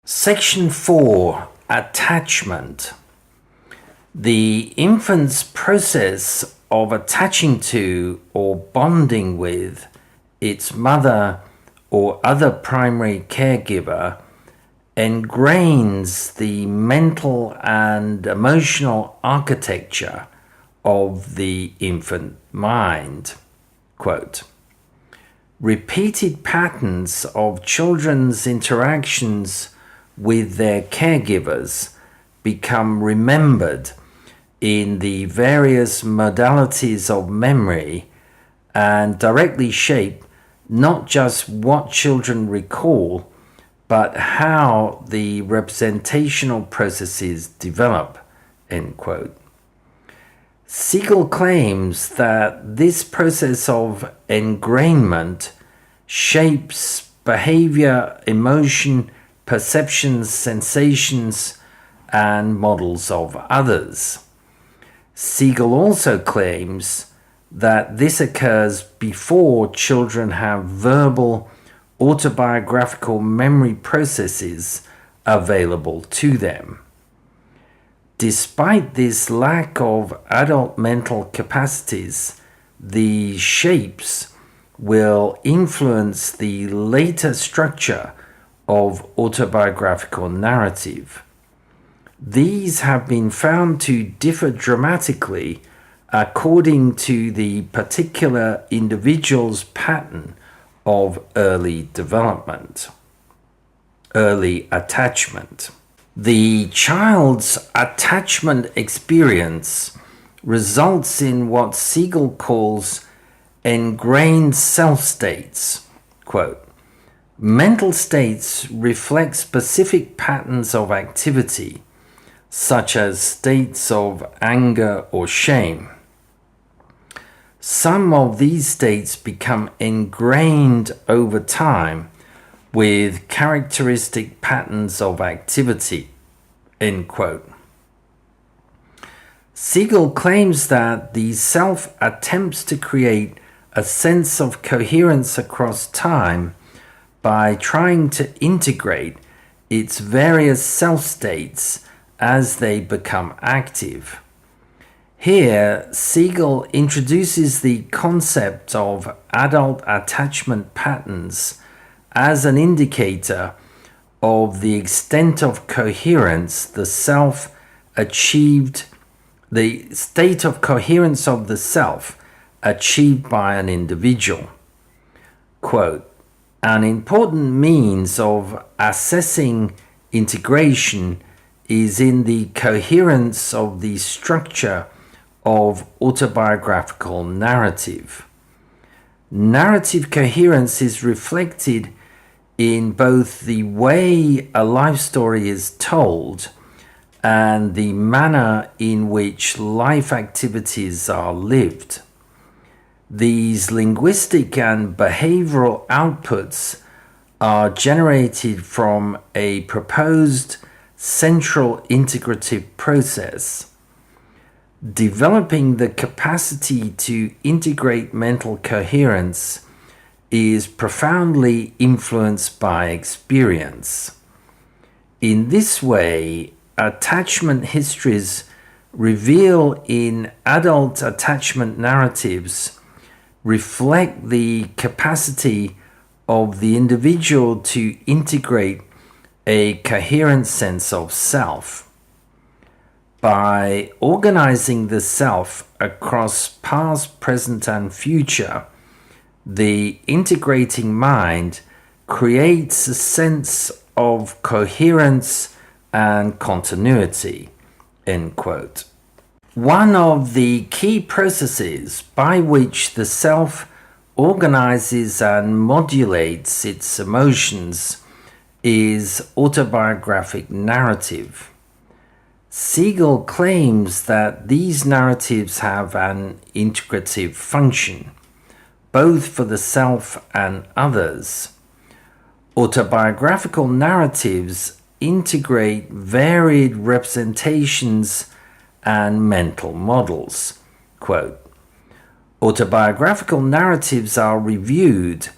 Section 4. Attachment. The infant's process of attaching to or bonding with its mother or other primary caregiver ingrains the mental and emotional architecture of the infant mind. Quote, repeated patterns of children's interactions with their caregivers become remembered in the various modalities of memory and directly shape not just what children recall, but how the representational processes develop. End quote. Siegel claims that this process of engrainment shapes behavior, emotion, perceptions, sensations, and models of others. Siegel also claims that this occurs before children have verbal, autobiographical memory processes available to them. Despite this lack of adult mental capacities, the shapes will influence the later structure of autobiographical narrative. These have been found to differ dramatically according to the particular individual's pattern of early development, early attachment. The child's attachment experience results in what Siegel calls ingrained self states. Quote, mental states reflect specific patterns of activity, such as states of anger or shame. Some of these states become ingrained over time with characteristic patterns of activity. End quote. Siegel claims that the self attempts to create a sense of coherence across time by trying to integrate its various self-states as they become active. Here, Siegel introduces the concept of adult attachment patterns as an indicator of the extent of coherence the self achieved, the state of coherence of the self achieved by an individual. Quote, an important means of assessing integration is in the coherence of the structure of autobiographical narrative. Narrative coherence is reflected in both the way a life story is told and the manner in which life activities are lived. These linguistic and behavioral outputs are generated from a proposed central integrative process. Developing the capacity to integrate mental coherence is profoundly influenced by experience. In this way, attachment histories reveal in adult attachment narratives reflect the capacity of the individual to integrate a coherent sense of self. By organizing the self across past, present, and future, the integrating mind creates a sense of coherence and continuity. End quote. One of the key processes by which the self organizes and modulates its emotions is autobiographic narrative. Siegel claims that these narratives have an integrative function, both for the self and others. Autobiographical narratives integrate varied representations and mental models. Quote, autobiographical narratives are reviewed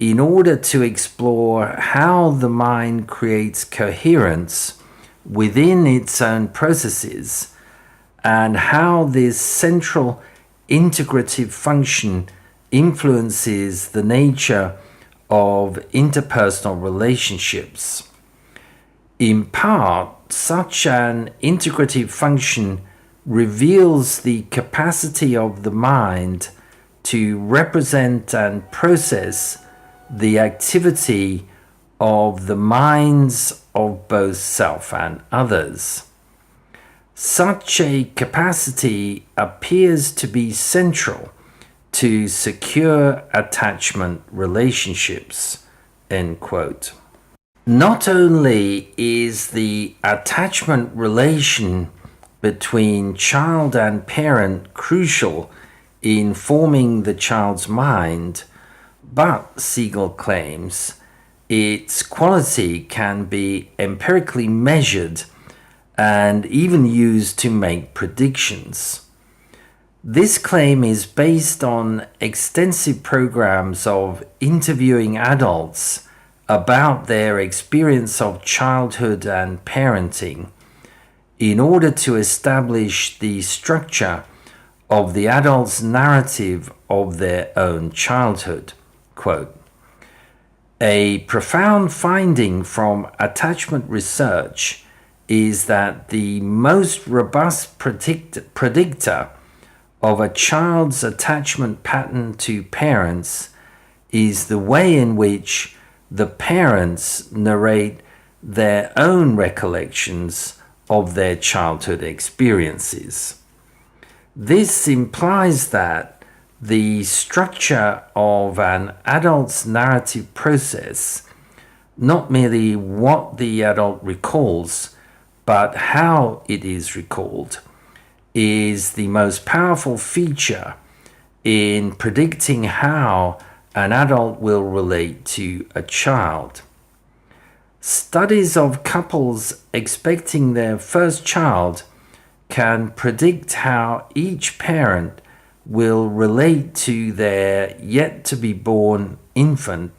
in order to explore how the mind creates coherence within its own processes and how this central integrative function influences the nature of interpersonal relationships. In part, such an integrative function reveals the capacity of the mind to represent and process the activity of the minds of both self and others. Such a capacity appears to be central to secure attachment relationships. End quote. Not only is the attachment relation between child and parent crucial in forming the child's mind, but, Siegel claims, its quality can be empirically measured and even used to make predictions. This claim is based on extensive programs of interviewing adults about their experience of childhood and parenting in order to establish the structure of the adult's narrative of their own childhood. Quote, "A profound finding from attachment research is that the most robust predictor of a child's attachment pattern to parents is the way in which the parents narrate their own recollections of their childhood experiences. This implies that the structure of an adult's narrative process, not merely what the adult recalls, but how it is recalled, is the most powerful feature in predicting how an adult will relate to a child. Studies of couples expecting their first child can predict how each parent will relate to their yet-to-be-born infant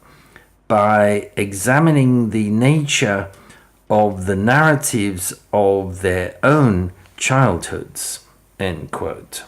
by examining the nature of the narratives of their own childhoods." End quote.